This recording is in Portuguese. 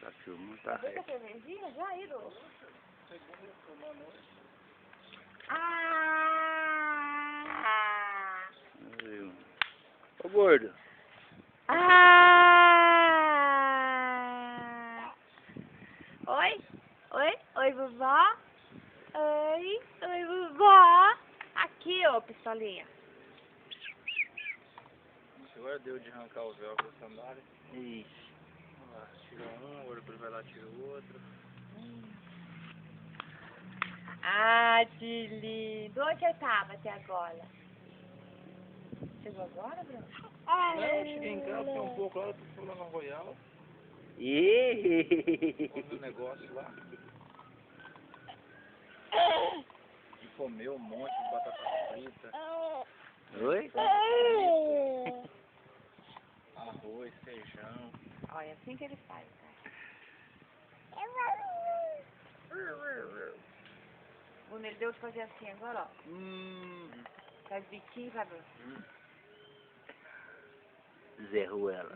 Tá filmando, tá Você reto. quer cervejinha já, Ido? Viu? Ô gordo. Oi? Oi? Oi, vovó? Oi? Oi, vovó? Aqui, ô, pistolinha. Agora deu de arrancar o véu da sandália. Ixi. Vamos lá, tira um, o outro vai lá, tira o outro. Ah, que lindo. Onde você tava até agora? Chegou agora, Bruno? Não, eu cheguei em casa, tem um pouco lá, eu fui lá no Royal, Ih. comi um negócio lá. E comeu um monte de batata frita, Oi? arroz, feijão. Olha, assim que ele faz, cara. O Bruno, ele deu de fazer assim agora, ó. Faz biquinho, sabe? Zé Ruela.